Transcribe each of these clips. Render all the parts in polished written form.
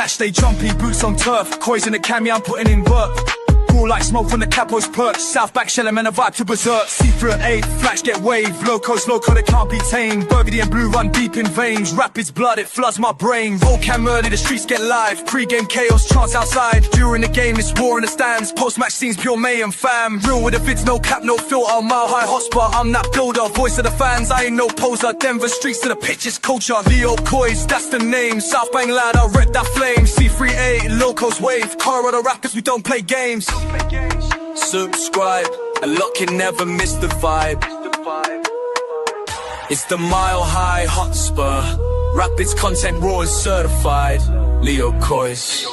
Match day jumpy, boots on turf. Coys in the cami, I'm putting in work. Cool like smoke from the capo's perch. South back shell, man, a vibe to berserk. C38, flash get wave. LeoCoys, loco, they can't be tamed. Burgundy and blue run deep in veins. Rapids blood, it floods my brain. Volcan murder, the streets get live. Pre-game chaos, chance outside. During the game, it's war in the stands. Post-match scenes, pure mayhem, fam. Real with the vids, no cap, no filter. Mile high Hotspur, I'm that builder. Voice of the fans, I ain't no poser. Denver streets to the pitch, it's culture. LeoCoys, that's the name. South Bang lad, I rep that flame. C38, LeoCoys wave. Colorado Rapids, we don't play games. Subscribe, unlock it, never miss the vibe. It's the Mile High Hotspur. Rapids content raw and certified. LeoCoys.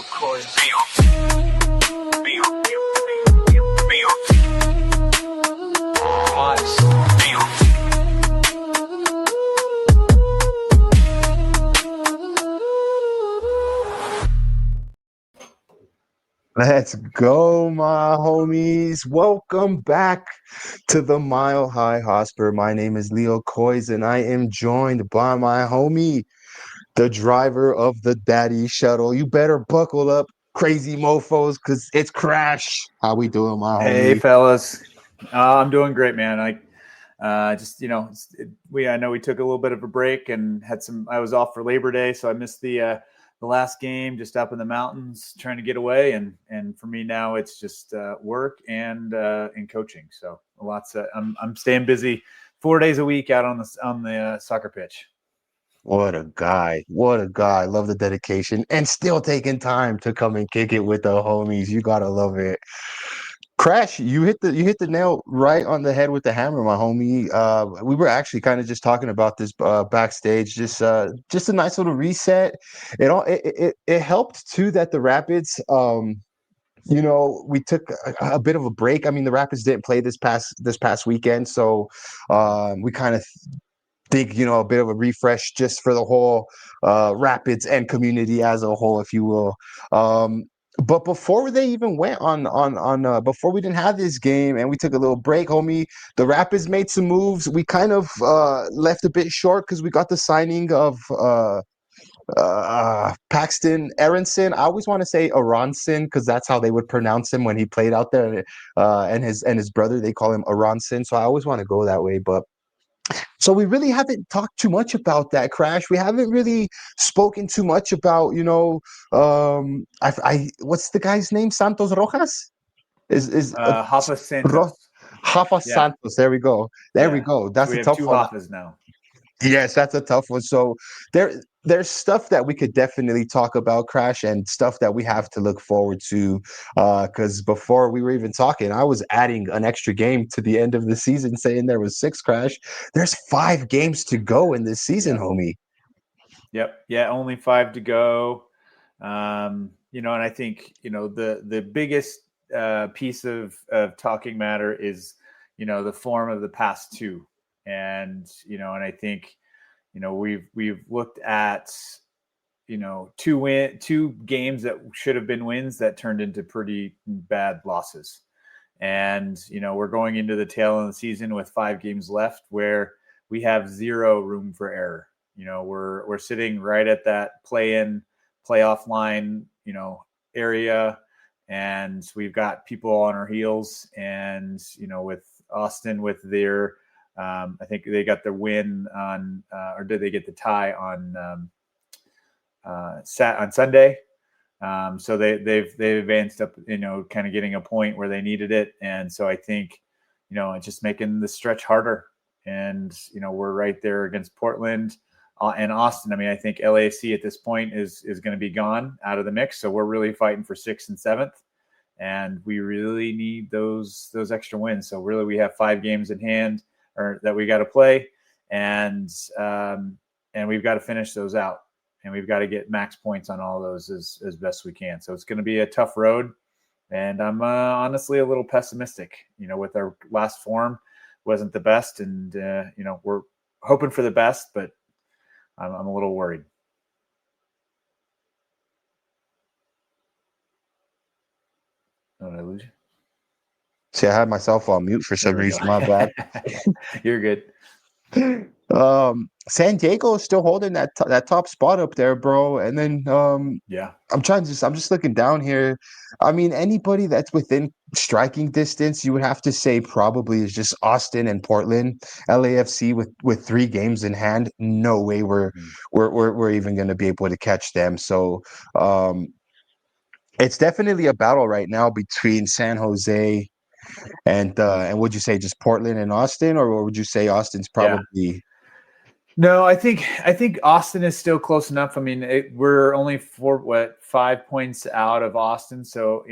Let's go, my homies. Welcome back to the Mile High Hotspur. My name is LeoCoys, and I am joined by my homie, the driver of the daddy shuttle. You better buckle up, crazy mofos, because it's Krash. How we doing, my homie? Hey, fellas. I'm doing great, man. I know we took a little bit of a break and I was off for Labor Day, so I missed the last game, just up in the mountains trying to get away, and for me now it's just work and coaching. So I'm staying busy 4 days a week out on the soccer pitch. What a guy. Love the dedication and still taking time to come and kick it with the homies. You gotta love it. Krash, you hit the nail right on the head with the hammer, my homie. We were actually kind of just talking about this backstage. Just a nice little reset. It helped too that the Rapids, we took a bit of a break. I mean, the Rapids didn't play this past weekend, so we kind of think a bit of a refresh just for the whole Rapids and community as a whole, if you will. But before they even went before we didn't have this game and we took a little break, homie, the Rapids made some moves. We kind of left a bit short because we got the signing of Paxton Aronson. I always want to say Aronson because that's how they would pronounce him when he played out there. And his brother, they call him Aronson. So I always want to go that way, but. So we really haven't talked too much about that, Krash. We haven't really spoken too much about, what's the guy's name? Santos Rojas? Rafa Santos. Rafa Santos. There we go. We go. That's a tough one. Rafas now. Yes, that's a tough one. So there's stuff that we could definitely talk about, Krash, and stuff that we have to look forward to. Because before we were even talking, I was adding an extra game to the end of the season, saying there was 6, Krash. There's 5 games to go in this season, homie. Yep. Yeah, only 5 to go. And I think the biggest piece of talking matter is the form of the past 2. And I think we've looked at 2 games that should have been wins that turned into pretty bad losses, and we're going into the tail of the season with 5 games left where we have 0 room for error. We're sitting right at that playoff line area, and we've got people on our heels, and with Austin with their I think they got the win on, or did they get the tie on on Sunday? So they've advanced up, kind of getting a point where they needed it, and so I think it's just making the stretch harder. And we're right there against Portland and Austin. I mean, I think LAFC at this point is going to be gone out of the mix, so we're really fighting for 6th and 7th, and we really need those extra wins. So really, we have 5 games in hand, or that we got to play, and we've got to finish those out, and we've got to get max points on all those as best we can. So it's going to be a tough road, and I'm honestly a little pessimistic. With our last form wasn't the best, and we're hoping for the best, but I'm a little worried. Oh, did I lose you? See, I had myself on mute for some reason. My bad. You're good. San Diego is still holding that top spot up there, bro. And then Yeah. I'm just looking down here. I mean, anybody that's within striking distance, you would have to say probably is just Austin and Portland. LAFC with 3 games in hand, no way we're even going to be able to catch them. So it's definitely a battle right now between San Jose and would you say just Portland and Austin, or would you say Austin's Yeah. probably? No, I think Austin is still close enough. I mean, we're only 5 points out of Austin, so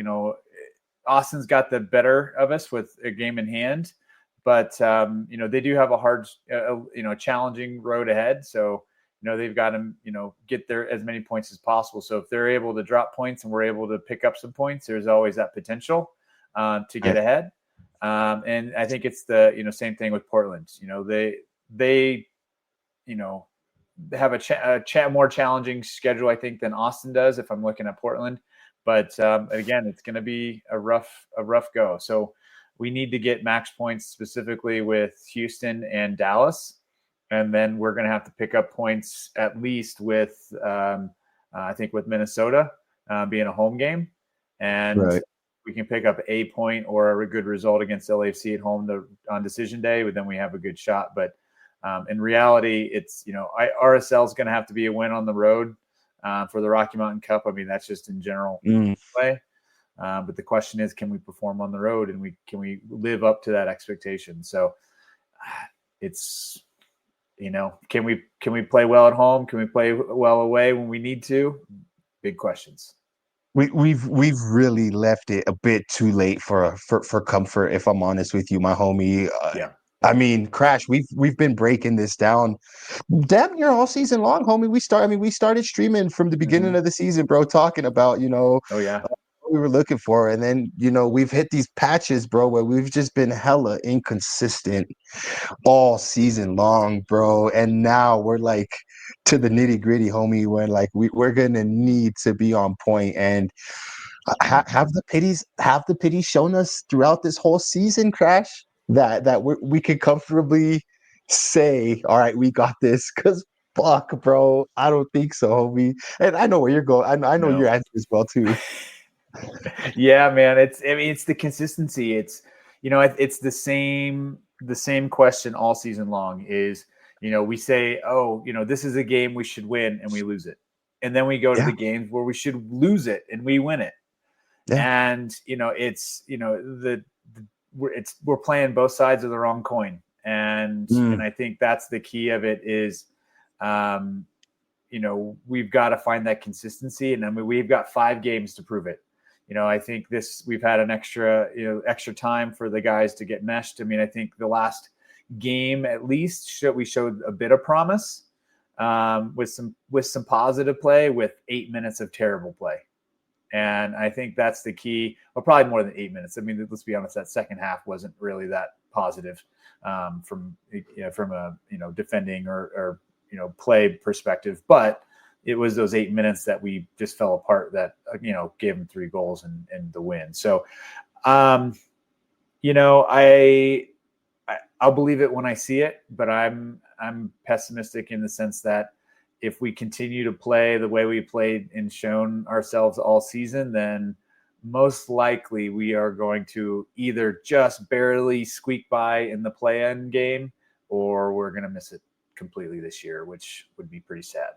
Austin's got the better of us with a game in hand, but they do have a hard, challenging road ahead. So they've got to get there as many points as possible. So if they're able to drop points and we're able to pick up some points, there's always that potential to get ahead. And I think it's the same thing with Portland. They have a more challenging schedule, I think, than Austin does if I'm looking at Portland. But again, it's going to be a rough go. So we need to get max points specifically with Houston and Dallas. And then we're going to have to pick up points at least with, I think, with Minnesota being a home game. And Right. we can pick up a point or a good result against LAFC at home on decision day, but then we have a good shot. But in reality, it's, RSL is going to have to be a win on the road for the Rocky Mountain Cup. I mean, that's just in general play. But the question is, can we perform on the road, and can we live up to that expectation? So it's, can we play well at home? Can we play well away when we need to? Big questions. We've really left it a bit too late for comfort, if I'm honest with you, my homie. Yeah. I mean, Krash, we've been breaking this down damn near all season long, homie. We started streaming from the beginning of the season, bro, talking about, Oh yeah. what we were looking for. And then, we've hit these patches, bro, where we've just been hella inconsistent all season long, bro. And now we're like to the nitty gritty, homie, when like we're gonna need to be on point. And have the pities shown us throughout this whole season, Krash, that we could comfortably say, all right, we got this? Because fuck, bro, I don't think so, homie. And I know where you're going. I know No. your answer as well too. Yeah, man. It's the consistency. It's it's the same question all season long is, we say, oh, this is a game we should win, and we lose it. And then we go to the games where we should lose it and we win it. Yeah. And it's we're playing both sides of the wrong coin. And I think that's the key of it is we've got to find that consistency. And I mean, we've got 5 games to prove it. I think we've had an extra time for the guys to get meshed. I mean, I think the last game at least we showed a bit of promise with some positive play with 8 minutes of terrible play. And I think that's the key. Well, probably more than 8 minutes. I mean, let's be honest, that second half wasn't really that positive from a defending or play perspective, but it was those 8 minutes that we just fell apart that gave them 3 goals and the win. So I'll believe it when I see it, but I'm pessimistic in the sense that if we continue to play the way we played and shown ourselves all season, then most likely we are going to either just barely squeak by in the play-in game, or we're going to miss it completely this year, which would be pretty sad.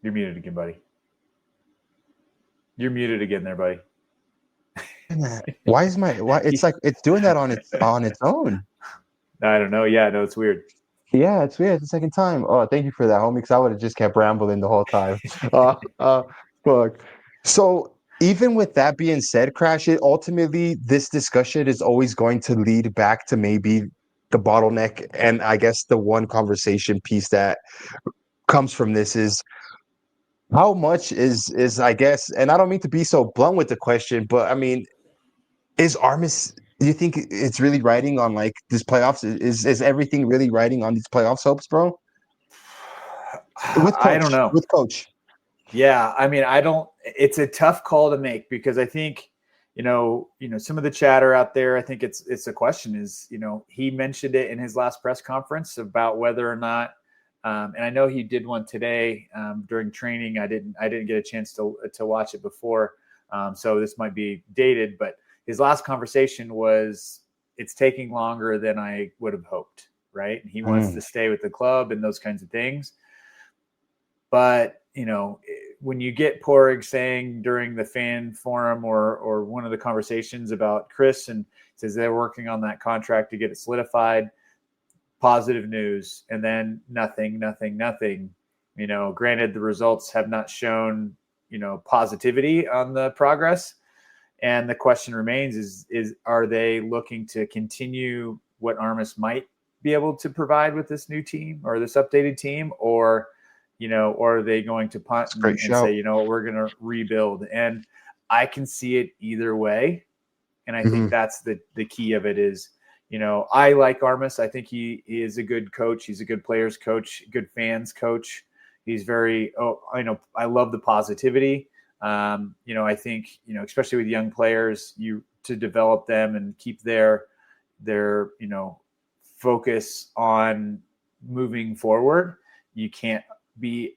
You're muted again, buddy. You're muted again there, buddy. Why it's like it's doing that on its own. I don't know. Yeah, no, it's weird. Yeah, it's weird. It's the second time. Oh, thank you for that, homie, because I would have just kept rambling the whole time. Fuck. So even with that being said, Krash, ultimately this discussion is always going to lead back to maybe the bottleneck, and I guess the one conversation piece that comes from this is how much is I guess, and I don't mean to be so blunt with the question, but I mean, is Armis? Do you think it's really riding on like this playoffs? Is everything really riding on these playoffs hopes, bro? With coach, I don't know. With coach. Yeah, I mean, it's a tough call to make because I think, some of the chatter out there, I think it's a question is, he mentioned it in his last press conference about whether or not, and I know he did one today during training. I didn't get a chance to watch it before. So this might be dated, but his last conversation was, it's taking longer than I would have hoped. Right. And he wants to stay with the club and those kinds of things. But, when you get Porig saying during the fan forum or one of the conversations about Chris, and says they're working on that contract to get it solidified, positive news, and then nothing. Granted, the results have not shown, positivity on the progress. And the question remains is are they looking to continue what Armas might be able to provide with this new team or this updated team, or are they going to punt and say, we're going to rebuild? And I can see it either way. And I think that's the key of it is, I like Armas. I think he is a good coach. He's a good players coach, good fans coach. He's very, I love the positivity. I think, especially with young players, to develop them and keep their focus on moving forward. You can't be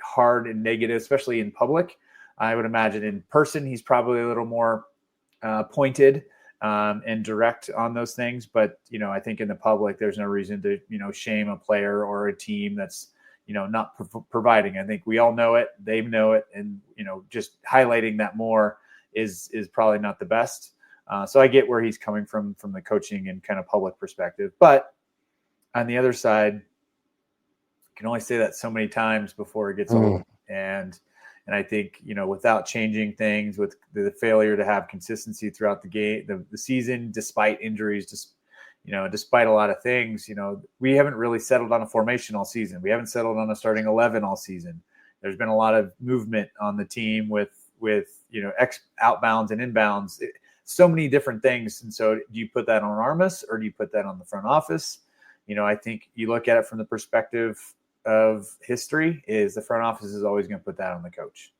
hard and negative, especially in public. I would imagine in person, he's probably a little more pointed and direct on those things. But, I think in the public, there's no reason to, shame a player or a team that's, not providing. I think we all know it. They know it. And, just highlighting that more is probably not the best. So I get where he's coming from the coaching and kind of public perspective. But on the other side, can only say that so many times before it gets old. And I think, without changing things, with the failure to have consistency throughout the game, the season, despite injuries, despite a lot of things, we haven't really settled on a formation all season. We haven't settled on a starting 11 all season. There's been a lot of movement on the team with outbounds and inbounds, so many different things. And so do you put that on Armas or do you put that on the front office? I think you look at it from the perspective of history, is the front office is always going to put that on the coach.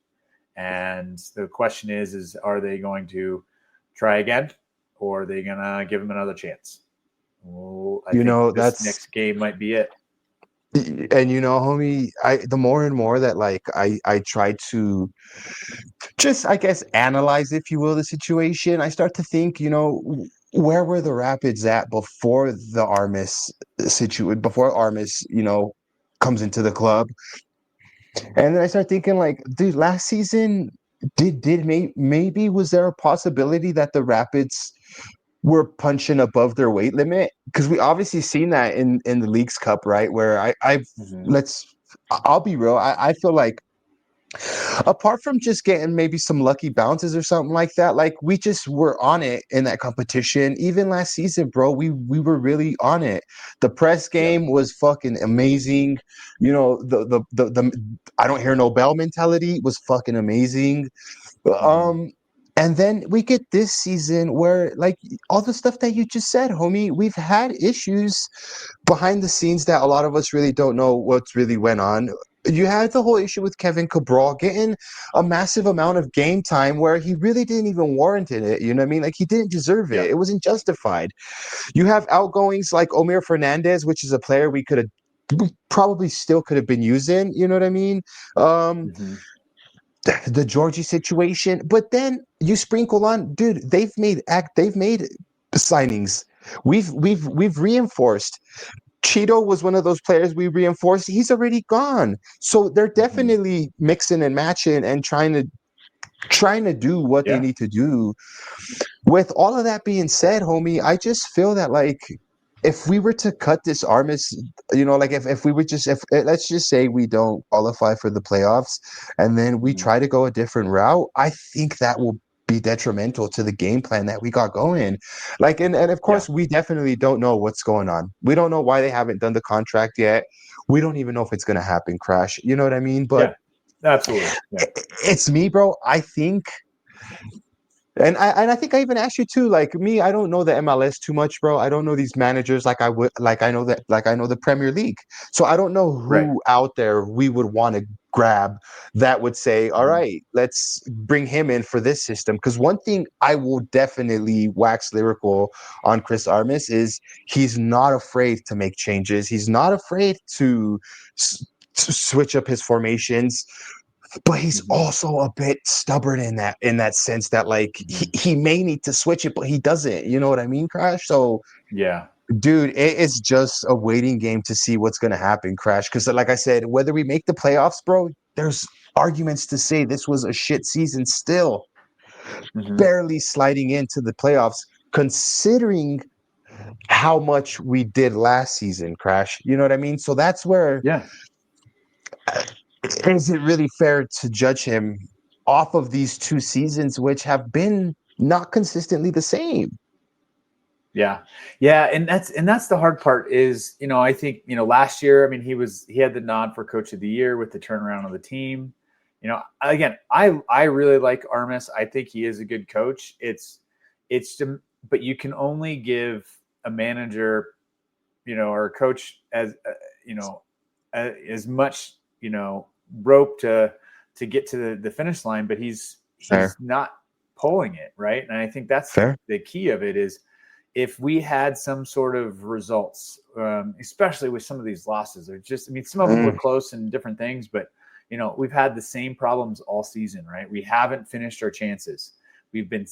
And the question is are they going to try again, or are they going to give him another chance? Well, I think this next game might be it. And homie, the more and more that I try to just, I guess, analyze, if you will, the situation, I start to think, where were the Rapids at before the Armas situation, before Armas, comes into the club? And then I start thinking, dude, last season, maybe was there a possibility that the Rapids were punching above their weight limit? Because we obviously seen that in the Leagues Cup, right? Where I'll be real, I feel like, apart from just getting maybe some lucky bounces or something like that, we just were on it in that competition. Even last season, bro, we were really on it. The press game was fucking amazing. The I don't hear no bell mentality was fucking amazing. And then we get this season where, all the stuff that you just said, homie, we've had issues behind the scenes that a lot of us really don't know what's really went on. You had the whole issue with Kevin Cabral getting a massive amount of game time where he really didn't even warrant it. You know what I mean? He didn't deserve it. It wasn't justified. You have outgoings like Omir Fernandez, which is a player we probably still could have been using. You know what I mean? The Georgie situation, but then you sprinkle on, dude, they've made signings. We've reinforced. Cheeto was one of those players we reinforced. He's already gone. So they're definitely mixing and matching and trying to do what they need to do. With all of that being said, homie, I just feel that if we were to cut this Armas, if we were let's just say we don't qualify for the playoffs and then we try to go a different route, I think that will be detrimental to the game plan that we got going. And of course, we definitely don't know what's going on. We don't know why they haven't done the contract yet. We don't even know if it's going to happen, Krash. You know what I mean? But absolutely. It's me, bro. I think. And I think I even asked you too. Me, I don't know the MLS too much, bro. I don't know these managers I would. I know the Premier League, so I don't know who out there we would want to grab that would say, all right, let's bring him in for this system. Because one thing I will definitely wax lyrical on Chris Armas is he's not afraid to make changes. He's not afraid to switch up his formations, but he's also a bit stubborn in that sense that like he may need to switch it, but he doesn't. You know what I mean, Krash? So Yeah. dude, it's just a waiting game to see what's going to happen, Krash. Because, like I said, whether we make the playoffs, bro, there's arguments to say this was a shit season still, barely sliding into the playoffs, considering how much we did last season, Krash. You know what I mean? So that's where, Yeah. is it really fair to judge him off of these 2 seasons, which have been not consistently the same? Yeah. Yeah. And that's the hard part is, I think, last year, I mean, he had the nod for coach of the year with the turnaround of the team. Again, I really like Armas. I think he is a good coach. But you can only give a manager, or a coach as much, rope to get to the finish line, but he's not pulling it. Right. And I think that's the key of it is, if we had some sort of results, especially with some of these losses, some of them were close and different things, but we've had the same problems all season, right? We haven't finished our chances. We've been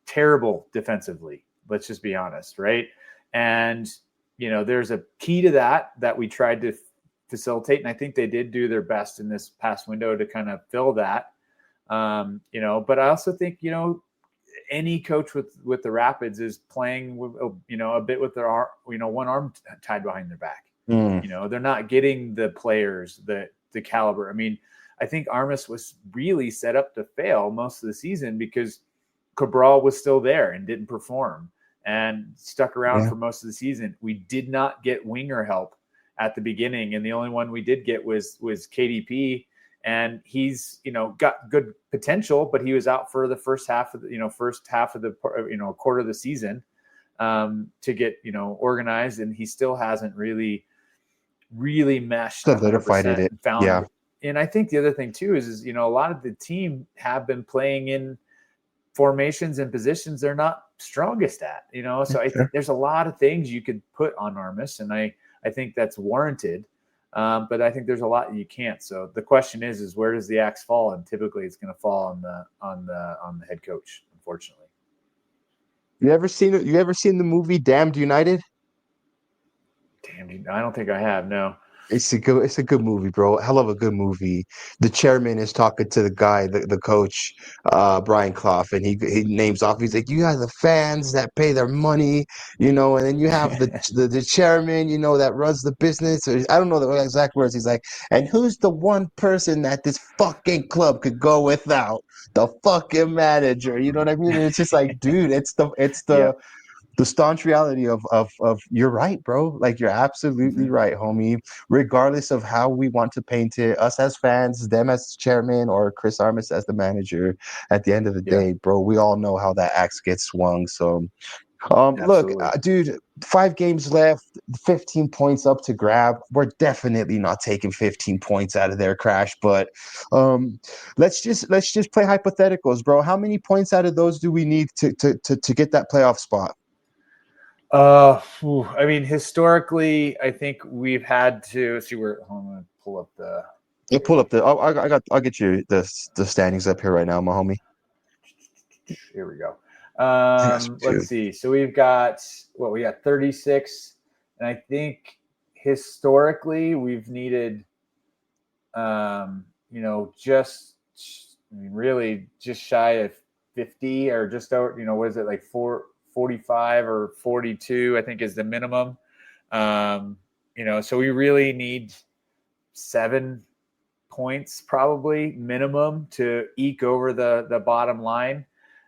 terrible defensively. Let's just be honest, right? And there's a key to that we tried to facilitate, and I think they did do their best in this past window to kind of fill that. But I also think any coach with the Rapids is playing with, a bit with their one arm tied behind their back. They're not getting the players, the caliber. I mean, I think Armas was really set up to fail most of the season because Cabral was still there and didn't perform and stuck around for most of the season. We did not get winger help at the beginning, and the only one we did get was KDP. And he's, got good potential, but he was out for the first half of the quarter of the season to get, organized. And he still hasn't really meshed 100% it. And found. And I think the other thing too is, a lot of the team have been playing in formations and positions they're not strongest at, so I think there's a lot of things you could put on Armas, and I think that's warranted. But I think there's a lot you can't. So the question is where does the axe fall? And typically it's going to fall on the head coach, unfortunately. You ever seen the movie Damned United? Damn, I don't think I have. No. It's a good movie, bro. Hell of a good movie. The chairman is talking to the guy, the coach, Brian Clough, and he names off. He's like, you guys are fans that pay their money, and then you have the chairman, that runs the business. Or, I don't know the exact words. He's like, and who's the one person that this fucking club could go without? The fucking manager. You know what I mean? And it's just like, dude, it's the staunch reality of you're right, bro. Like, you're absolutely right, homie. Regardless of how we want to paint it, us as fans, them as chairman, or Chris Armas as the manager, at the end of the day, bro, we all know how that axe gets swung. So look, dude, 5 games left, 15 points up to grab. We're definitely not taking 15 points out of their, Krash, but let's just play hypotheticals, bro. How many points out of those do we need to get that playoff spot? I mean, historically, I think we've had to see where. I'm gonna pull up the. You pull up the. I'll get you the standings up here right now, my homie. Here we go. Let's see. So we got 36, and I think historically we've needed, really just shy of 50 or just over. Was it like 45 or 42, I think, is the minimum. So we really need 7 points probably minimum to eke over the bottom line.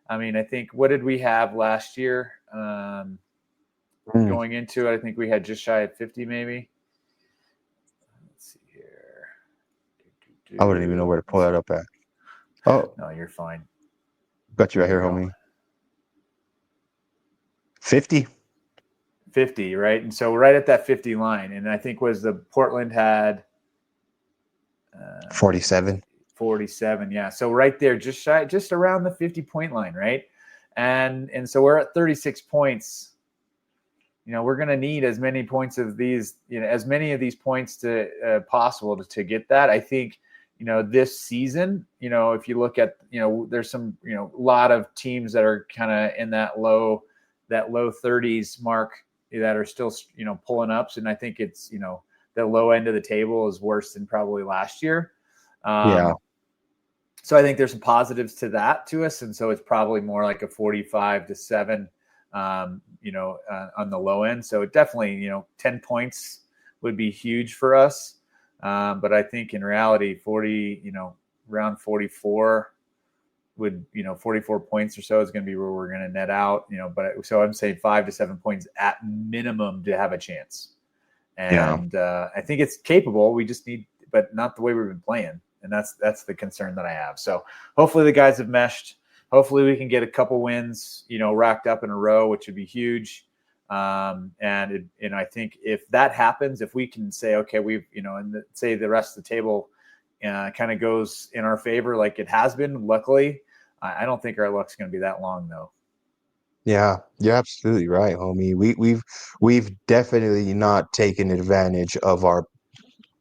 I mean, I think, what did we have last year? Going into it, I think we had just shy of 50 maybe. Let's see here. I wouldn't even know where to pull that up at. Oh. No, you're fine. Got you right here, homie. 50, right? And so right at that 50 line. And I think was the Portland had 47. 47. Yeah. So right there, just around the 50-point line. Right. And so we're at 36 points. We're going to need as many points of these, as many of these points to possible to get that. I think, this season, if you look at, there's some, a lot of teams that are kind of in that low 30s mark that are still, pulling ups. And I think it's, the low end of the table is worse than probably last year. Yeah. So I think there's some positives to that to us. And so it's probably more like a 45-7, on the low end. So it definitely, 10 points would be huge for us. But I think in reality, around 44 would, 44 points or so is going to be where we're going to net out, so I'm saying 5 to 7 points at minimum to have a chance. And I think it's capable. We just need, but not the way we've been playing. And that's the concern that I have. So hopefully the guys have meshed. Hopefully we can get a couple wins, racked up in a row, which would be huge. And I think if that happens, if we can say, okay, we've, say the rest of the table kind of goes in our favor, like it has been, luckily, I don't think our luck's going to be that long though. Yeah, you're absolutely right, homie. We've definitely not taken advantage of our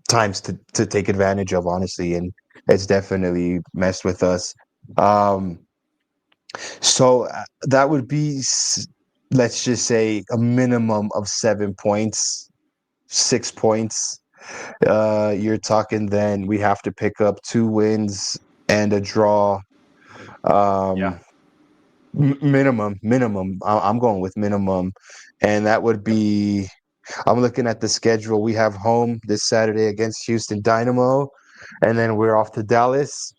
times to take advantage of, honestly, and it's definitely messed with us. So that would be, let's just say, a minimum of 7 points, 6 points. You're talking then we have to pick up 2 wins and a draw. Minimum. I'm going with minimum, and that would be. I'm looking at the schedule. We have home this Saturday against Houston Dynamo, and then we're off to Dallas.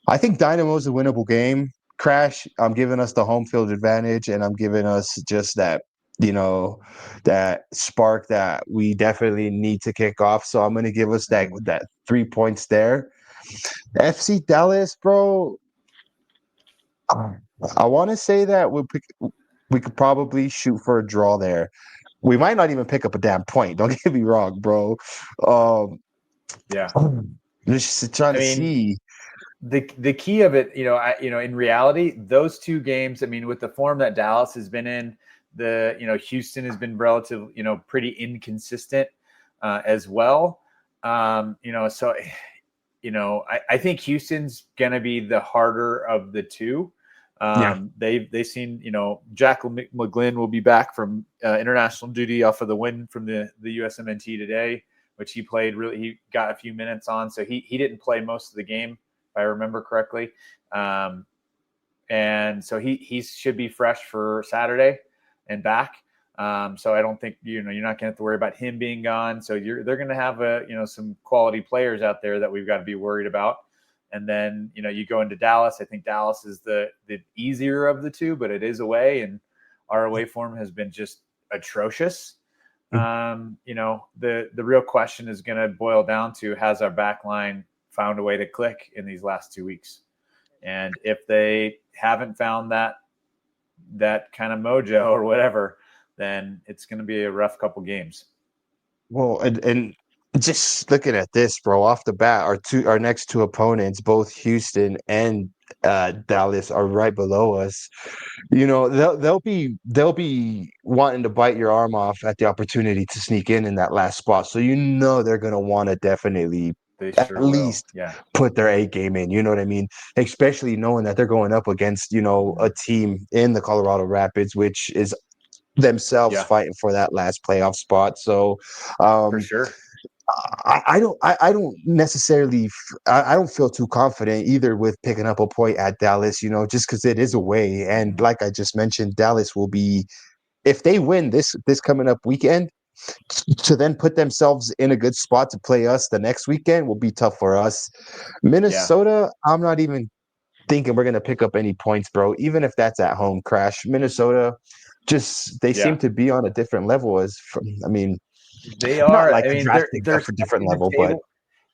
I think Dynamo is a winnable game. Krash, I'm giving us the home field advantage, and I'm giving us just that, that spark that we definitely need to kick off. So I'm going to give us that 3 points there. FC Dallas, bro. I want to say that we could probably shoot for a draw there. We might not even pick up a damn point. Don't get me wrong, bro. Just trying to see. The key of it, in reality, those 2 games, with the form that Dallas has been in, Houston has been relative, pretty inconsistent as well. So, I think Houston's going to be the harder of the 2. They've seen, Jack McGlynn will be back from international duty off of the win from the USMNT today, which he played he got a few minutes on. So he didn't play most of the game, if I remember correctly. And so he should be fresh for Saturday and back. So I don't think, you're not going to have to worry about him being gone. So they're going to have some quality players out there that we've got to be worried about. And then, you go into Dallas. I think Dallas is the easier of the 2, but it is away, and our away form has been just atrocious. The real question is going to boil down to, has our back line found a way to click in these last 2 weeks? And if they haven't found that kind of mojo or whatever, then it's going to be a rough couple games. Well, and just looking at this, bro, off the bat, our next 2 opponents, both Houston and Dallas, are right below us. They'll be wanting to bite your arm off at the opportunity to sneak in that last spot. So they're gonna want to definitely at least put their A game in. You know what I mean? Especially knowing that they're going up against a team in the Colorado Rapids, which is themselves fighting for that last playoff spot. So for sure. I don't necessarily I don't feel too confident either with picking up a point at Dallas, just because it is away. And like I just mentioned, Dallas will be, if they win this coming up weekend, to then put themselves in a good spot to play us the next weekend will be tough for us. Minnesota, I'm not even thinking we're going to pick up any points, bro, even if that's at home. Krash. Minnesota, they seem to be on a different level they are. Not like a drastic different level, but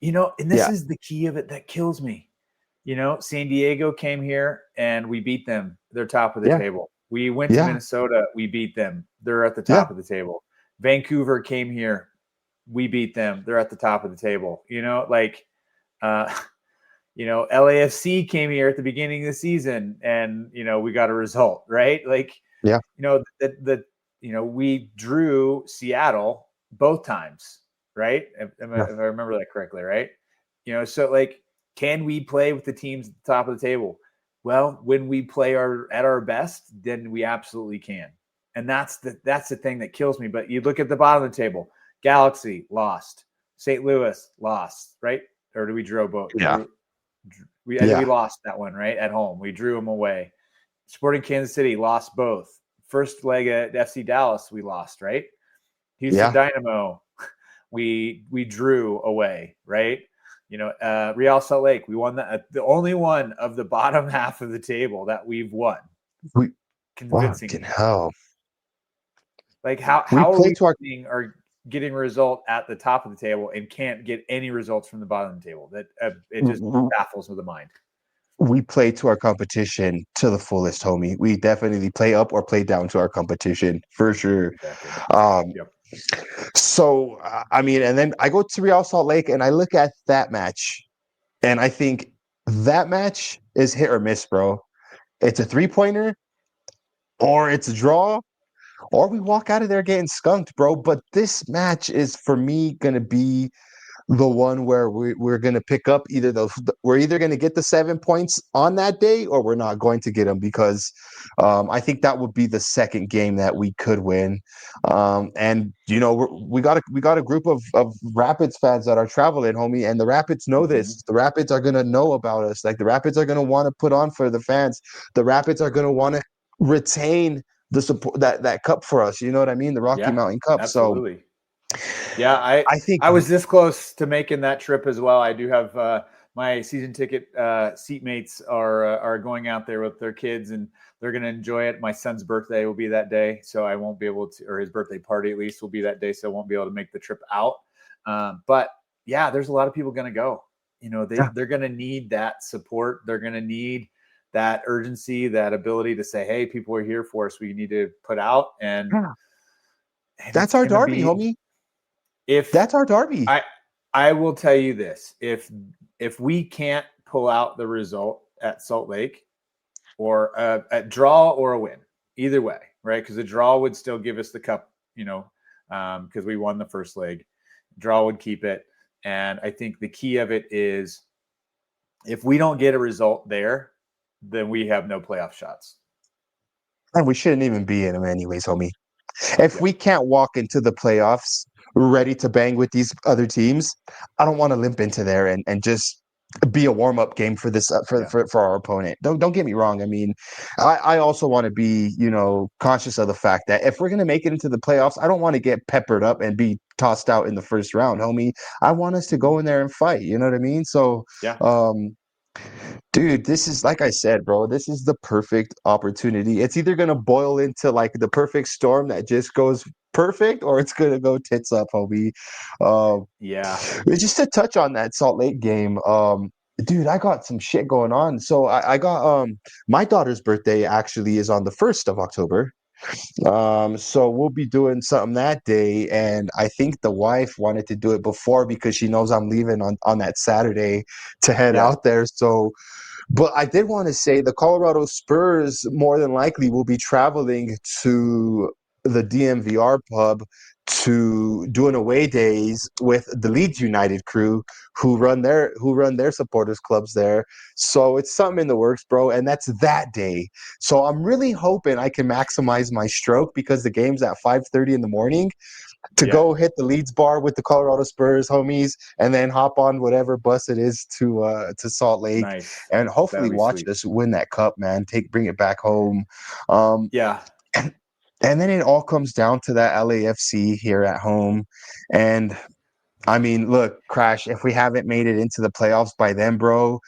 and this is the key of it that kills me. San Diego came here and we beat them. They're top of the table. We went to Minnesota. We beat them. They're at the top of the table. Vancouver came here. We beat them. They're at the top of the table. LAFC came here at the beginning of the season and, we got a result, right? Like, Yeah. We drew Seattle both times, right? If I Yeah. remember that correctly, right? So like, can we play with the teams at the top of the table? Well, when we play at our best, then we absolutely can. And that's the thing that kills me. But you look at the bottom of the table, Galaxy lost, St. Louis lost, right? Or do we draw both? Yeah. We lost that one, right? At home. We drew them away. Sporting Kansas City lost both. First leg at FC Dallas, we lost, right? Houston Dynamo, we drew away, right? Real Salt Lake, we won the only one of the bottom half of the table that we've won. Convincingly. Hell. Like how are we getting a result at the top of the table and can't get any results from the bottom of the table? That it just baffles with the mind. We play to our competition to the fullest, homie. We definitely play up or play down to our competition for sure. Exactly. Yep. So, and then I go to Real Salt Lake and I look at that match and I think that match is hit or miss, bro. It's a 3-pointer or it's a draw or we walk out of there getting skunked, bro. But this match is, for me, going to be the one where we're going to pick up we're either going to get the 7 points on that day or we're not going to get them, because I think that would be the second game that we could win. And we got a group of Rapids fans that are traveling, homie, and the Rapids know this. The Rapids are going to know about us. Like, the Rapids are going to want to put on for the fans. The Rapids are going to want to retain the support, that cup for us. You know what I mean? The Rocky Mountain Cup. Absolutely. So yeah, I think I was this close to making that trip as well. I do have my season ticket seatmates are going out there with their kids, and they're going to enjoy it. My son's birthday will be that day, so I won't be able to, or his birthday party at least will be that day, so I won't be able to make the trip out. But yeah, there's a lot of people going to go. They're going to need that support. They're going to need that urgency, that ability to say, "Hey, people are here for us. We need to put out." And that's our derby, homie. That's our derby. I will tell you this: if we can't pull out the result at Salt Lake, or a draw or a win, either way, right? Because a draw would still give us the cup, because we won the first leg. Draw would keep it, and I think the key of it is, if we don't get a result there, then we have no playoff shots. And we shouldn't even be in them anyways, homie. If we can't walk into the playoffs ready to bang with these other teams, I don't want to limp into there and just be a warm-up game for this for our opponent. Don't get me wrong. I mean, I also want to be, conscious of the fact that if we're going to make it into the playoffs, I don't want to get peppered up and be tossed out in the first round, homie. I want us to go in there and fight. You know what I mean? So, dude, this is, like I said, bro, this is the perfect opportunity. It's either going to boil into like the perfect storm that just goes perfect, or it's going to go tits up, homie. Just to touch on that Salt Lake game, dude, I got some shit going on. So I got my daughter's birthday actually is on the 1st of October. So we'll be doing something that day, and I think the wife wanted to do it before because she knows I'm leaving on that Saturday to head out there. So, but I did want to say the Colorado Spurs more than likely will be traveling to the DMVR pub to do an away days with the Leeds United crew who run their supporters clubs there. So it's something in the works, bro, and that's that day. So I'm really hoping I can maximize my stroke, because the game's at 5:30 in the morning, to go hit the Leeds bar with the Colorado Spurs homies, and then hop on whatever bus it is to Salt Lake, and hopefully watch us win that cup, man. Bring it back home. And then it all comes down to that LAFC here at home. And I mean, look, Krash, if we haven't made it into the playoffs by then, bro,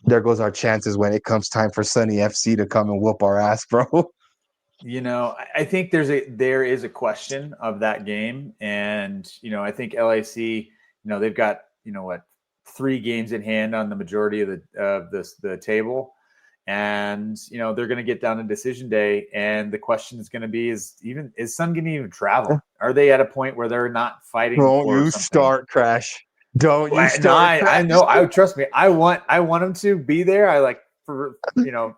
there goes our chances when it comes time for Sunny FC to come and whoop our ass, bro. I think there is a question of that game. And, I think LAC, they've got, 3 games in hand on the majority of the table. And, they're going to get down to decision day. And the question is going to be, is Sun going to even travel? Are they at a point where they're not fighting? Don't you start, Krash. Don't you No, start I know. crashing. Trust me. I want him to be there. I like I Yeah,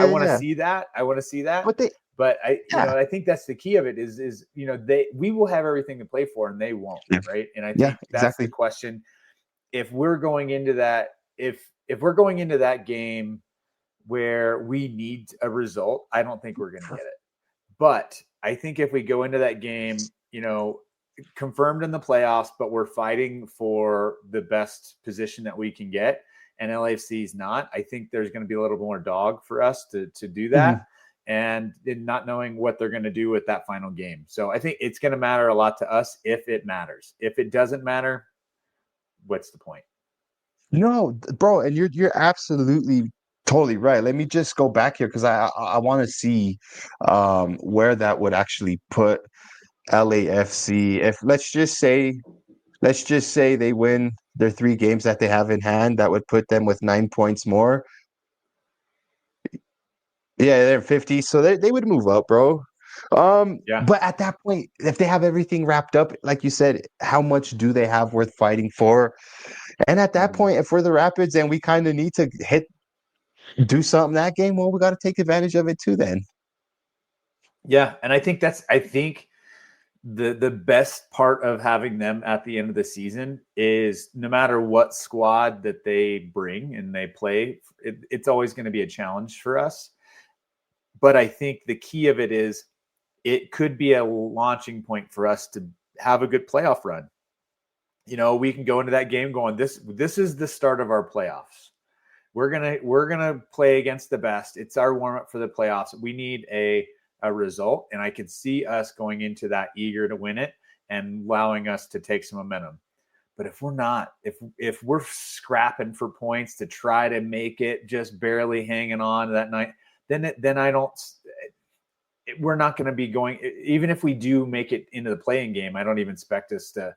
want to yeah. see that. I want to see that. But they, But yeah, I think that's the key of it is we will have everything to play for and they won't, right? And I yeah, think that's the exactly. question. If we're going into that, if we're going into that game where we need a result, I don't think we're going to get it. But I think if we go into that game, confirmed in the playoffs, but we're fighting for the best position that we can get, and LAFC is not, I think there's going to be a little more dog for us to do that, and in not knowing what they're going to do with that final game. So I think it's going to matter a lot to us if it matters. If it doesn't matter, what's the point? No, bro, and you're absolutely totally right. Let me just go back here because I want to see where that would actually put LAFC. If let's just say they win their 3 games that they have in hand, that would put them with 9 points more. Yeah, they're 50, so they would move up, bro. Yeah. But at that point, if they have everything wrapped up, like you said, how much do they have worth fighting for? And at that point, if we're the Rapids and we kind of need to do something that game, well, we got to take advantage of it too then. Yeah, and I think the best part of having them at the end of the season is no matter what squad that they bring and they play, it's always going to be a challenge for us. But I think the key of it is it could be a launching point for us to have a good playoff run. We can go into that game going, this is the start of our playoffs. We're gonna play against the best. It's our warm up for the playoffs. We need a result, and I could see us going into that eager to win it and allowing us to take some momentum. But if we're not, if we're scrapping for points to try to make it, just barely hanging on that night, then I don't. We're not going to be going. Even if we do make it into the playing game, I don't even expect us to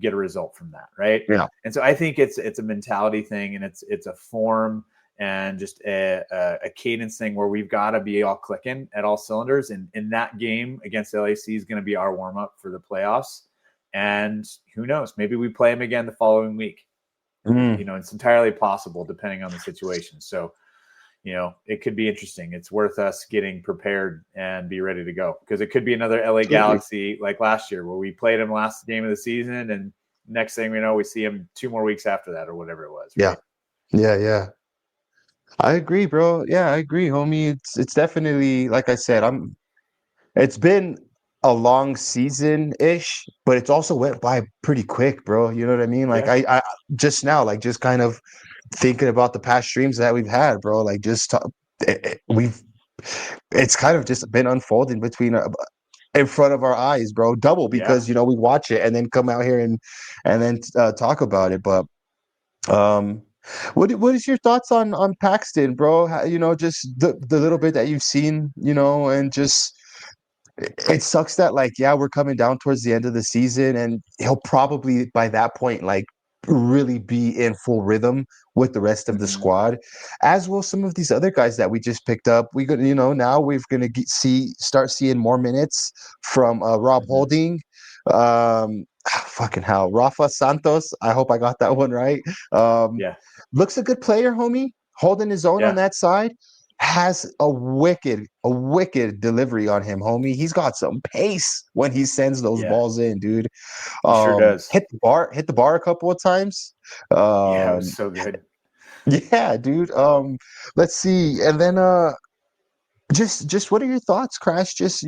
get a result from that, right? Yeah. And so I think it's a mentality thing, and it's a form and just a cadence thing where we've got to be all clicking at all cylinders. And in that game against LAC is going to be our warm up for the playoffs. And who knows? Maybe we play them again the following week. It's entirely possible depending on the situation. So, it could be interesting. It's worth us getting prepared and be ready to go because it could be another LA Galaxy like last year where we played them last game of the season, and next thing we know, we see them 2 more weeks after that or whatever it was. Right? Yeah. I agree, bro. Yeah, I agree, homie. It's definitely like I said. It's been a long season-ish, but it's also went by pretty quick, bro. You know what I mean? Like Yeah. I just now, like just kind of thinking about the past streams that we've had, bro. Like it's kind of just been unfolding between in front of our eyes, bro. Double because we watch it and then come out here and then talk about it. But what is your thoughts on Paxton, bro? Just the little bit that you've seen, and just it sucks that we're coming down towards the end of the season and he'll probably by that point really be in full rhythm with the rest of the squad, as will some of these other guys that we just picked up. We gonna now we're gonna start seeing more minutes from Rob Holding, fucking hell, Rafa Santos. I hope I got that one right. Looks a good player, homie, holding his own on that side. Has a wicked delivery on him, homie. He's got some pace when he sends those balls in, dude. He sure does. Hit the bar a couple of times. It was so good. Yeah, dude. Let's see. And then just what are your thoughts, Krash? Just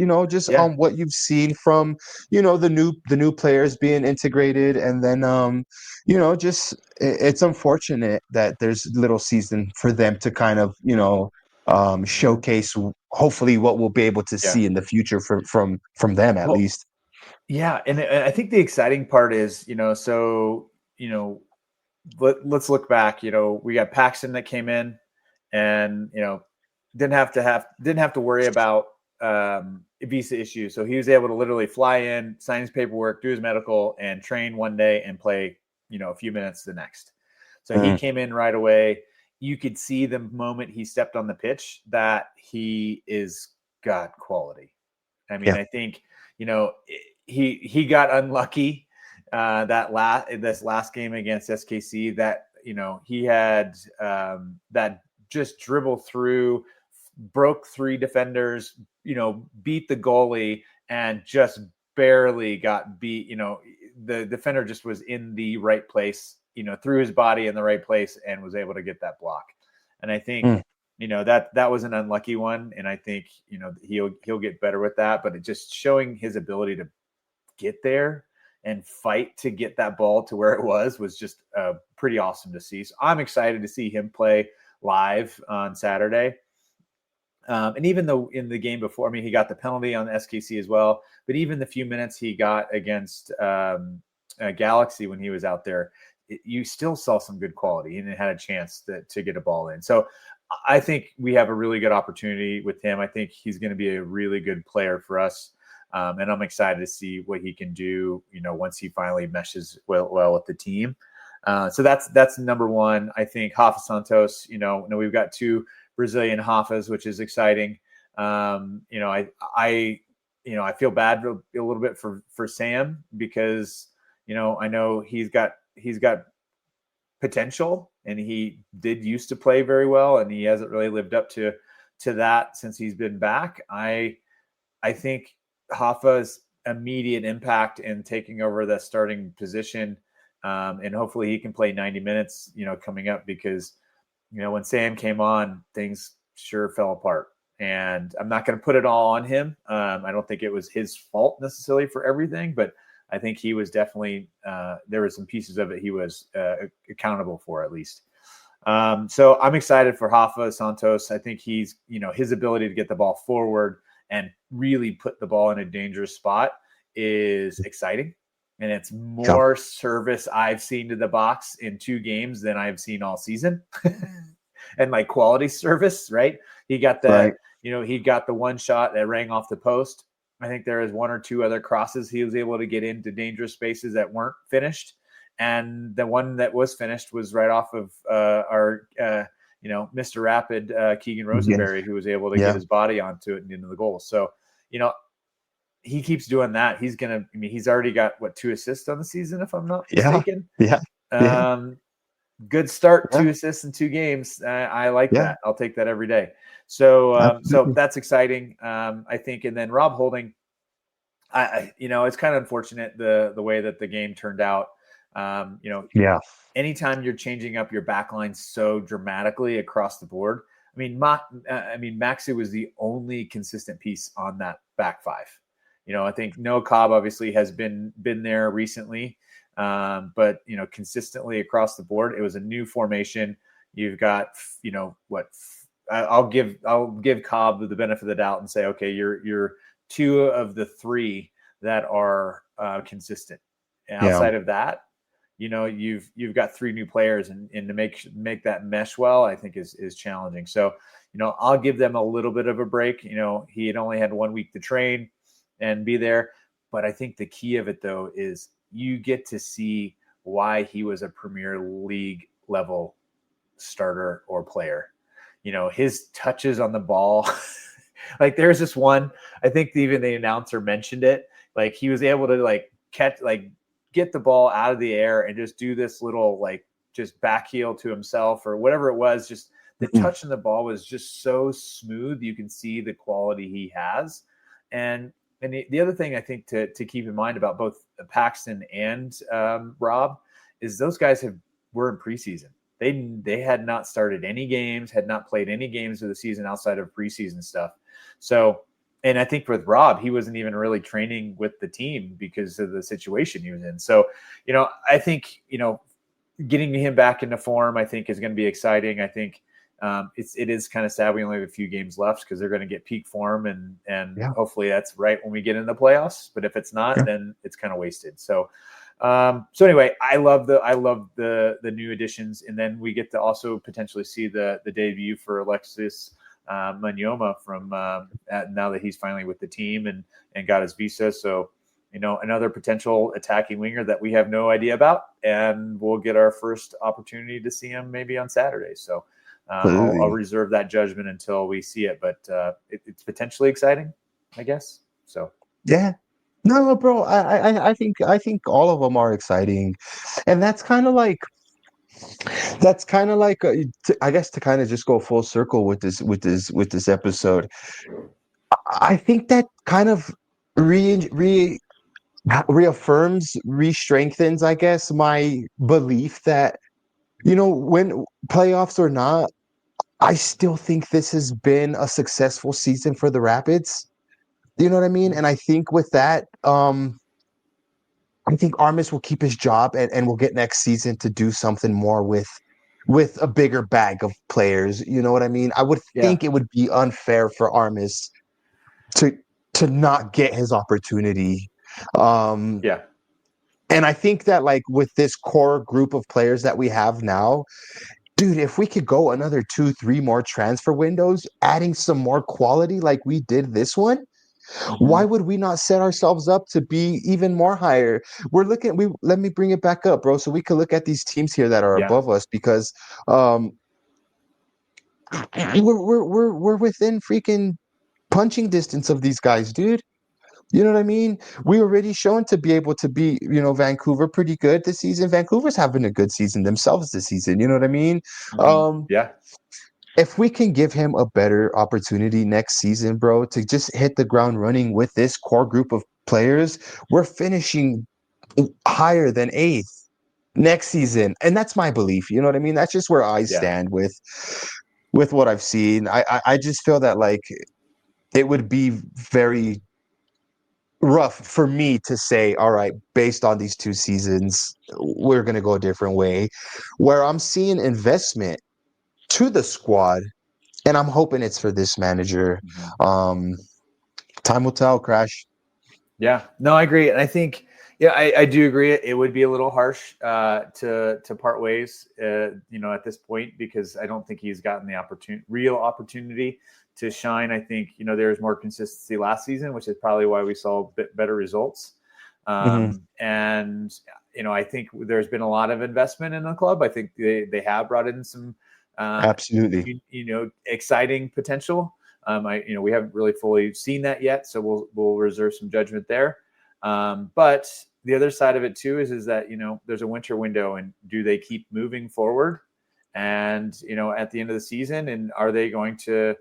on what you've seen from the new players being integrated, and then just it's unfortunate that there's little season for them to kind of showcase hopefully what we'll be able to see in the future from them at least. Yeah, and I think the exciting part is let's look back. We got Paxton that came in, and didn't have to worry about visa issues. So he was able to literally fly in, sign his paperwork, do his medical, and train one day and play a few minutes the next. So he came in right away. You could see the moment he stepped on the pitch that he is got quality. I mean, I think he got unlucky this last game against SKC that, he had that just dribble through, broke 3 defenders, beat the goalie and just barely got beat. The defender just was in the right place, threw his body in the right place and was able to get that block. And I think, that was an unlucky one. And I think, he'll get better with that, but it just showing his ability to get there and fight to get that ball to where it was just pretty awesome to see. So I'm excited to see him play live on Saturday. And even though in the game before, he got the penalty on SKC as well, but even the few minutes he got against Galaxy when he was out there, you still saw some good quality and it had a chance to get a ball in. So I think we have a really good opportunity with him. I think he's going to be a really good player for us. And I'm excited to see what he can do, once he finally meshes well with the team. So that's number one. I think Rafa Santos, we've got 2 Brazilian Hafas, which is exciting. I feel bad a little bit for Sam because, I know he's got potential and he did used to play very well and he hasn't really lived up to that since he's been back. I think Rafa's immediate impact in taking over the starting position, and hopefully he can play 90 minutes, coming up because, when Sam came on, things sure fell apart. And I'm not going to put it all on him. I don't think it was his fault necessarily for everything, but I think he was definitely there were some pieces of it he was accountable for at least. So I'm excited for Rafa Santos. I think he's, his ability to get the ball forward and really put the ball in a dangerous spot is exciting. And it's more service I've seen to the box in 2 games than I've seen all season. And like quality service, right? He got that, he got the one shot that rang off the post. I think there is 1 or 2 other crosses he was able to get into dangerous spaces that weren't finished. And the one that was finished was right off of our, Mr. Rapid, Keegan Rosenberry, who was able to get his body onto it and into the goal. So, he keeps doing that. He's he's already got 2 assists on the season, if I'm not mistaken. Good start, 2 assists in 2 games. I like that. I'll take that every day. So, so that's exciting. I think, and then Rob Holding, it's kind of unfortunate the way that the game turned out. Anytime you're changing up your back line so dramatically across the board, Maxi was the only consistent piece on that back 5. I think Noah Cobb obviously has been there recently, but consistently across the board, it was a new formation. You've got, I'll give Cobb the benefit of the doubt and say, okay, you're 2 of the 3 that are consistent. And outside of that, you've got 3 new players, and to make that mesh well, I think is challenging. So, I'll give them a little bit of a break. He had only had 1 week to train and be there. But I think the key of it, though, is you get to see why he was a Premier League level starter or player. His touches on the ball, like there's this one, I think even the announcer mentioned it. Like he was able to get the ball out of the air and just do this little just back heel to himself or whatever it was. Just the touch on the ball was just so smooth. You can see the quality he has. And the other thing I think to keep in mind about both Paxton and Rob is those guys were in preseason. They had not started any games, had not played any games of the season outside of preseason stuff. So, and I think with Rob, he wasn't even really training with the team because of the situation he was in. So, I think, getting him back into form, I think is going to be exciting. I think it is kind of sad we only have a few games left because they're going to get peak form and hopefully that's right when we get into the playoffs. But if it's not, then it's kind of wasted. So, anyway, I love the new additions, and then we get to also potentially see the debut for Alexis Manyoma from now that he's finally with the team and got his visa. So, another potential attacking winger that we have no idea about, and we'll get our first opportunity to see him maybe on Saturday. So, I'll reserve that judgment until we see it, but it's potentially exciting, I guess. So, yeah. No, bro, I think all of them are exciting, and I guess to kind of just go full circle with this episode. I think that kind of reaffirms, re-strengthens, I guess, my belief that, when playoffs or not, I still think this has been a successful season for the Rapids. You know what I mean? And I think with that, I think Armis will keep his job, and we'll get next season to do something more with a bigger bag of players. You know what I mean? I would Yeah. think it would be unfair for Armis to to not get his opportunity. Um, Yeah. and I think that, like, with this core group of players that we have now, dude, if we could go another 2, 3 more transfer windows, adding some more quality like we did this one, why Mhm. would we not set ourselves up to be even more higher? Let me bring it back up, bro, so we can look at these teams here that are Yeah. above us, because um we're within freaking punching distance of these guys, dude. You know what I mean? We already shown to be able to beat, Vancouver pretty good this season. Vancouver's having a good season themselves this season. You know what I mean? Mhm. Um, Yeah. if we can give him a better opportunity next season, bro, to just hit the ground running with this core group of players, we're finishing higher than eighth next season. And that's my belief. You know what I mean? That's just where I Yeah. stand with what I've seen. I just feel that, like, it would be very rough for me to say, all right, based on these 2 seasons, we're going to go a different way. Where I'm seeing investment to the squad, and I'm hoping it's for this manager. Mhm. Um, time will tell, Crash. Yeah, no, I agree, and I think, yeah, I do agree. It would be a little harsh to part ways, at this point, because I don't think he's gotten the real opportunity to shine. I think there was more consistency last season, which is probably why we saw a bit better results. Mm-hmm. And I think there's been a lot of investment in the club. I think they have brought in some Absolutely. exciting potential. We haven't really fully seen that yet, so we'll reserve some judgment there. But the other side of it too is that there's a winter window, and do they keep moving forward? And at the end of the season, and are they going to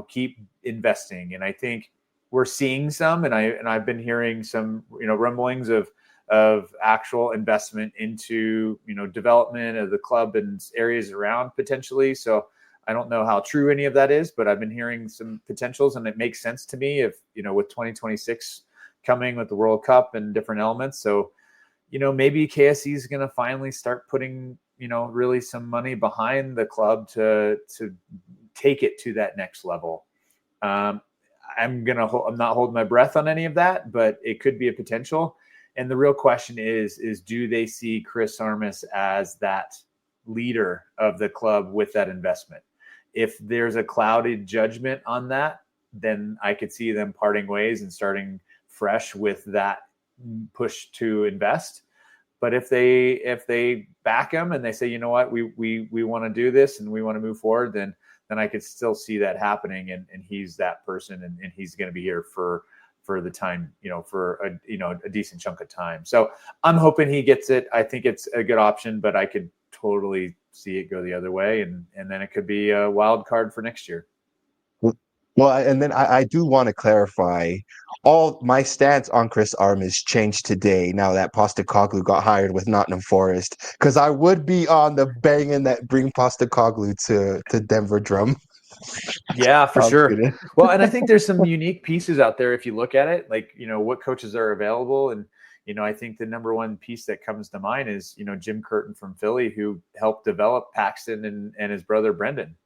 keep investing? And I think we're seeing some, and I've been hearing some rumblings of actual investment into development of the club and areas around potentially. So I don't know how true any of that is, but I've been hearing some potentials, and it makes sense to me if, with 2026 coming with the World Cup and different elements. So, maybe KSE is going to finally start putting, really some money behind the club to take it to that next level. I'm not holding my breath on any of that, but it could be a potential. And the real question is do they see Chris Armas as that leader of the club with that investment? If there's a clouded judgment on that, then I could see them parting ways and starting fresh with that push to invest. But if they back him and they say, you know what, we want to do this and we want to move forward, then I could still see that happening, and he's that person, and he's going to be here for the time, for a decent chunk of time. So I'm hoping he gets it. I think it's a good option, but I could totally see it go the other way, and then it could be a wild card for next year. Well, and then I do want to clarify, all my stance on Chris Armas changed today now that Postecoglou got hired with Nottingham Forest, because I would be on the banging that bring Postecoglou to Denver Drum. Yeah, for I'm sure. kidding. Well, and I think there's some unique pieces out there if you look at it, like, what coaches are available. And, I think the number one piece that comes to mind is, Jim Curtin from Philly, who helped develop Paxton and his brother Brendan,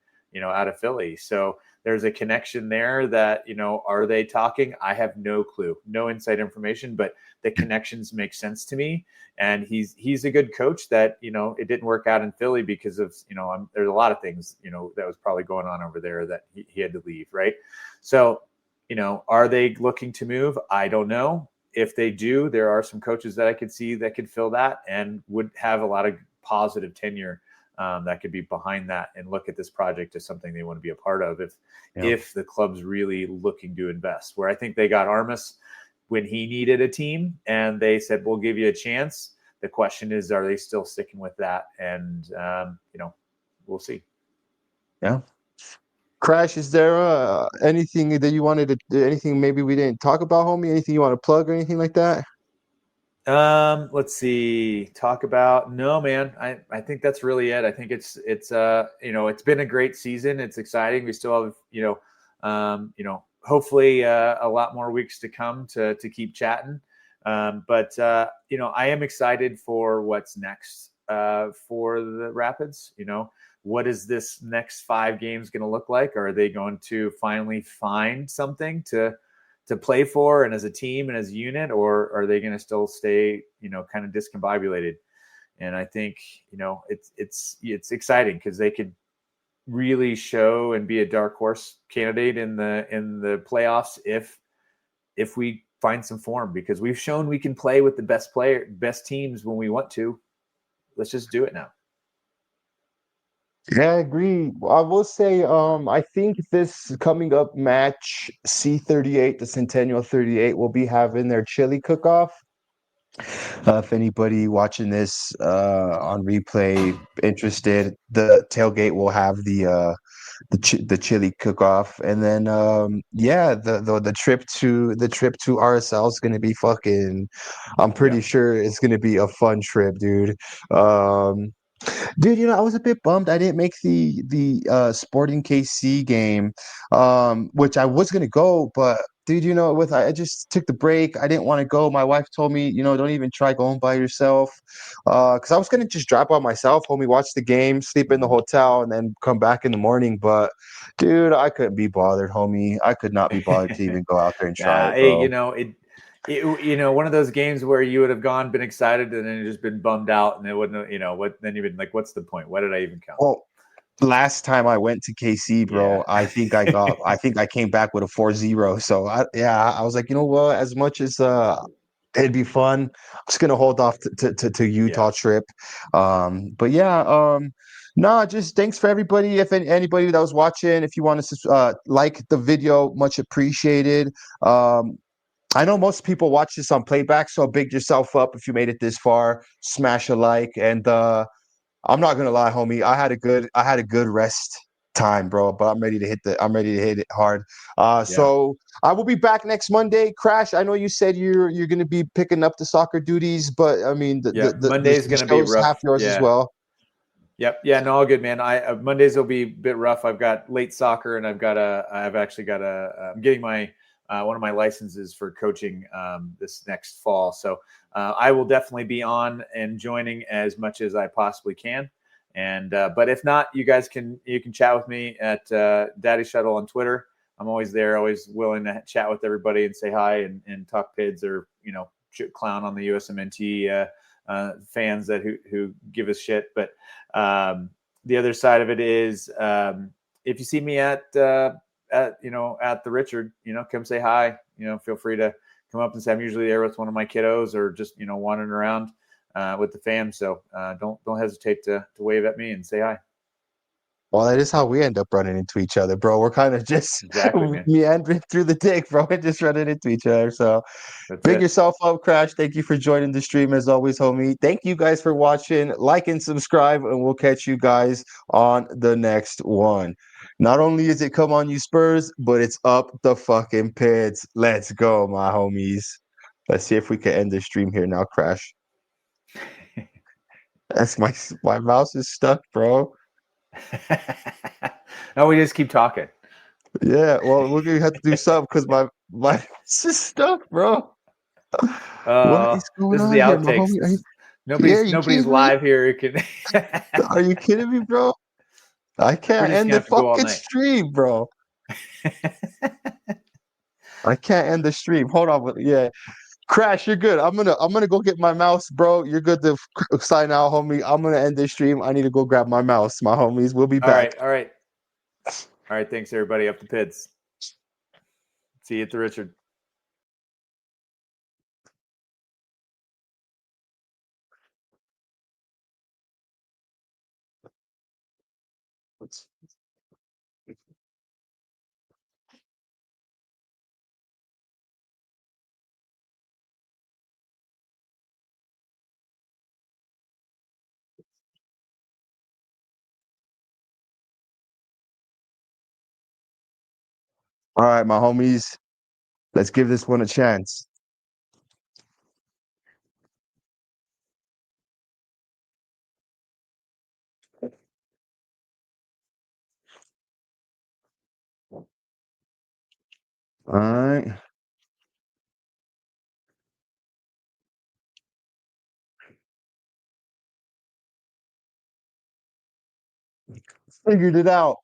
out of Philly. So there's a connection there that, are they talking? I have no clue, no inside information, but the connections make sense to me. And he's a good coach that, it didn't work out in Philly because of, there's a lot of things, that was probably going on over there that he had to leave. Right. So, are they looking to move? I don't know. If they do, there are some coaches that I could see that could fill that and would have a lot of positive tenure that could be behind that and look at this project as something they want to be a part of if the club's really looking to invest. Where I think they got Armas, when he needed a team, and they said, we'll give you a chance. The question is, are they still sticking with that? And, we'll see. Yeah. Krash, is there anything that you wanted to, anything maybe we didn't talk about, homie? Anything you want to plug or anything like that? Let's see. Talk about no, man. I think that's really it. I think it's it's been a great season. It's exciting. We still have hopefully a lot more weeks to come to keep chatting. But I am excited for what's next for the Rapids. What is this next 5 games going to look like? Are they going to finally find something to play for and as a team and as a unit, or are they going to still stay, kind of discombobulated? And I think, it's exciting because they could really show and be a dark horse candidate in the playoffs if we find some form, because we've shown we can play with the best teams when we want to. Let's just do it now. Yeah, I agree. I will say, I think this coming up match, C38, the Centennial 38, will be having their chili cook-off. If anybody watching this on replay interested, the tailgate will have the chili cook-off, and then the trip to RSL is going to be fucking. I'm pretty sure it's going to be a fun trip, dude. Dude, I was a bit bummed I didn't make the Sporting KC game, which I was gonna go, but dude, I just took the break. I didn't want to go. My wife told me, don't even try going by yourself, because I was gonna just drop out myself, homie, watch the game, sleep in the hotel, and then come back in the morning. But dude, I couldn't be bothered, homie. I could not be bothered to even go out there and try it, bro. One of those games where you would have been excited, and then you just been bummed out, and it wouldn't, then you've been like, what's the point? Why did I even come? Well, last time I went to KC, bro, Yeah. I think I came back with a 4-0. So I was like, what? As much as it'd be fun, I'm just gonna hold off to Utah trip. But yeah, no, just thanks for everybody. If anybody that was watching, if you want to like the video, much appreciated. I know most people watch this on playback, so big yourself up if you made it this far. Smash a like, and I'm not gonna lie, homie. I had a good rest time, bro. But I'm ready to hit it hard. So I will be back next Monday. Krash, I know you said you're gonna be picking up the soccer duties, but I mean Monday's the gonna be show's rough. half yours as well. Yep. Yeah. No, all good, man. Mondays will be a bit rough. I've got late soccer, and I'm getting my one of my licenses for coaching this next fall. So I will definitely be on and joining as much as I possibly can. And but if not, you can chat with me at Daddy Shuttle on Twitter. I'm always there, always willing to chat with everybody and say hi and talk pids, or clown on the USMNT fans who give us shit. But the other side of it is, if you see me at the Richard, come say hi. Feel free to come up and say. I'm usually there with one of my kiddos, or just wandering around with the fam. So don't hesitate to wave at me and say hi. Well, that is how we end up running into each other, bro. We're kind of just meandering through the dick, bro, and just running into each other. So big yourself up, Krash. Thank you for joining the stream as always, homie. Thank you guys for watching. Like and subscribe, and we'll catch you guys on the next one. Not only is it come on you Spurs, but it's up the fucking pits. Let's go, my homies. Let's see if we can end the stream here now, Krash. That's my mouse is stuck, bro. No, we just keep talking. Yeah, well, we're gonna have to do something because my it's just stuck, bro. What is going on here, my homie? Nobody's live here. Are you kidding me, bro? I can't end the fucking stream, bro. I can't end the stream. Hold on, yeah. Krash, you're good. I'm gonna go get my mouse, bro. You're good to sign out, homie. I'm gonna end the stream. I need to go grab my mouse, my homies. We'll be back. All right. Thanks, everybody. Up the pids. See you at the Richard. All right, my homies. Let's give this one a chance. All right. Figured it out.